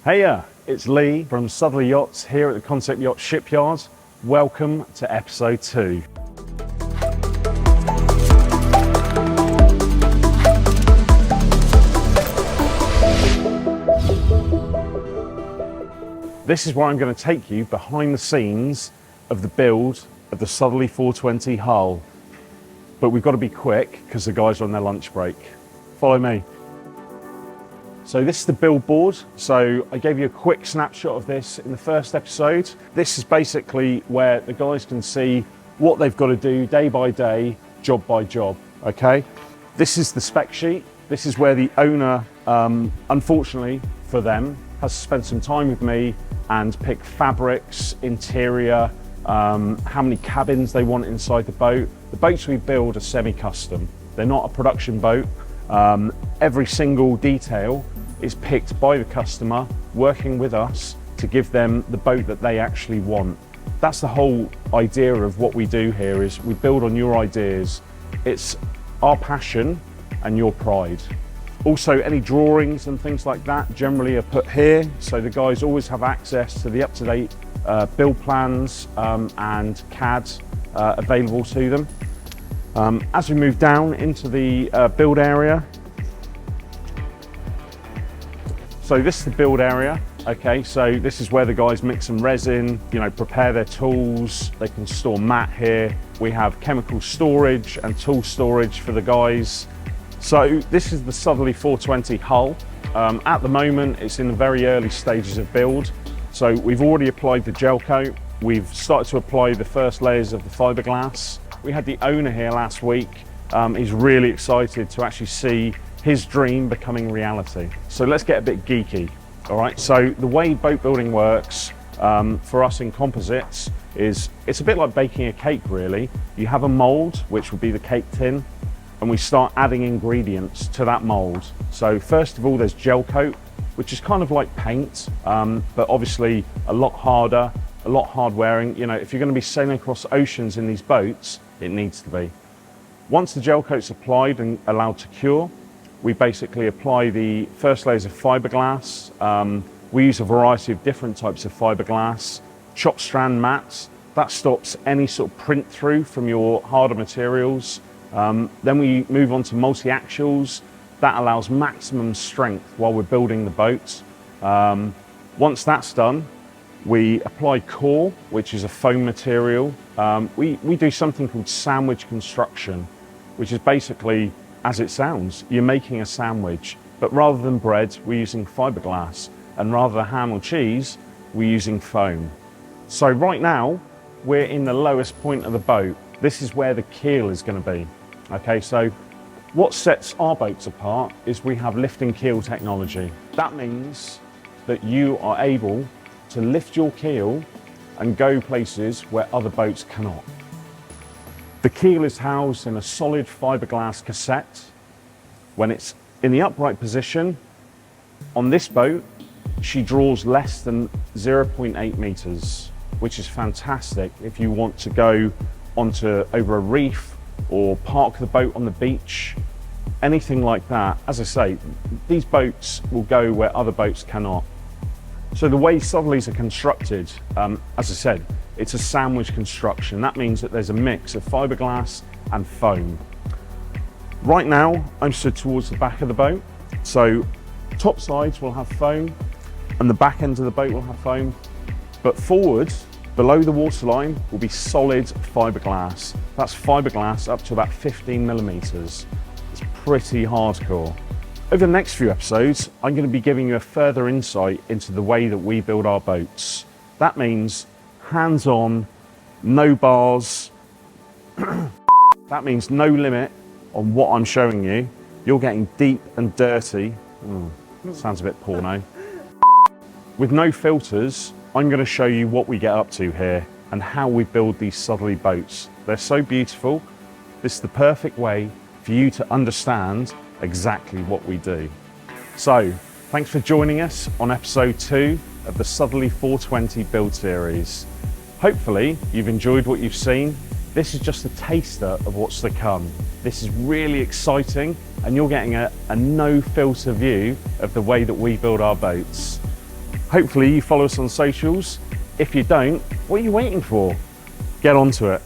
Hey, it's Leigh from Southerly Yachts here at the Concept Yacht Shipyard. Welcome to episode 2. This is where I'm going to take you behind the scenes of the build of the Southerly 420 hull. But we've got to be quick because the guys are on their lunch break. Follow me. So this is the build board. So I gave you a quick snapshot of this in the first episode. This is basically where the guys can see what they've got to do day by day, job by job, okay? This is the spec sheet. This is where the owner, unfortunately for them, has spent some time with me and picked fabrics, interior, how many cabins they want inside the boat. The boats we build are semi-custom. They're not a production boat. Every single detail is picked by the customer, working with us to give them the boat that they actually want. That's the whole idea of what we do here, is we build on your ideas. It's our passion and your pride. Also, any drawings and things like that generally are put here, so the guys always have access to the up-to-date build plans and CAD available to them. As we move down into the build area, so this is the build area, okay, so this is where the guys mix some resin, prepare their tools. They can store mat here. We have chemical storage and tool storage for the guys. So this is the Southerly 420 hull. At the moment, it's in the very early stages of build. So we've already applied the gel coat. We've started to apply the first layers of the fiberglass. We had the owner here last week. He's really excited to actually see his dream becoming reality. So let's get a bit geeky, all right? So the way boat building works for us in composites is it's a bit like baking a cake, really. You have a mold, which would be the cake tin, and we start adding ingredients to that mold. So first of all, there's gel coat, which is kind of like paint, but obviously a lot harder, a lot hard wearing. If you're gonna be sailing across oceans in these boats, it needs to be. Once the gel coat's applied and allowed to cure, we basically apply the first layers of fiberglass. We use a variety of different types of fiberglass. Chop strand mats, that stops any sort of print through from your harder materials. Then we move on to multi-axials. That allows maximum strength while we're building the boat. Once that's done, we apply core, which is a foam material. We do something called sandwich construction, which is basically, as it sounds, you're making a sandwich, but rather than bread, we're using fiberglass, and rather than ham or cheese, we're using foam. So right now, we're in the lowest point of the boat. This is where the keel is going to be. Okay, so what sets our boats apart is we have lift and keel technology. That means that you are able to lift your keel and go places where other boats cannot. The keel is housed in a solid fiberglass cassette. When it's in the upright position, on this boat, she draws less than 0.8 meters, which is fantastic if you want to go over a reef or park the boat on the beach, anything like that. As I say, these boats will go where other boats cannot. So the way Southerlys are constructed, as I said, it's a sandwich construction. That means that there's a mix of fiberglass and foam. Right now, I'm stood towards the back of the boat. So top sides will have foam and the back end of the boat will have foam. But forward, below the waterline, will be solid fiberglass. That's fiberglass up to about 15 millimeters. It's pretty hardcore. Over the next few episodes, I'm going to be giving you a further insight into the way that we build our boats. That means hands-on, no bars. That means no limit on what I'm showing you. You're getting deep and dirty. Sounds a bit porno. With no filters, I'm going to show you what we get up to here and how we build these Southerly boats. They're so beautiful. This is the perfect way for you to understand exactly what we do. So, thanks for joining us on episode 2 of the Southerly 420 build series. Hopefully, you've enjoyed what you've seen. This is just a taster of what's to come. This is really exciting, and you're getting a no filter view of the way that we build our boats. Hopefully you follow us on socials. If you don't, what are you waiting for? Get onto it.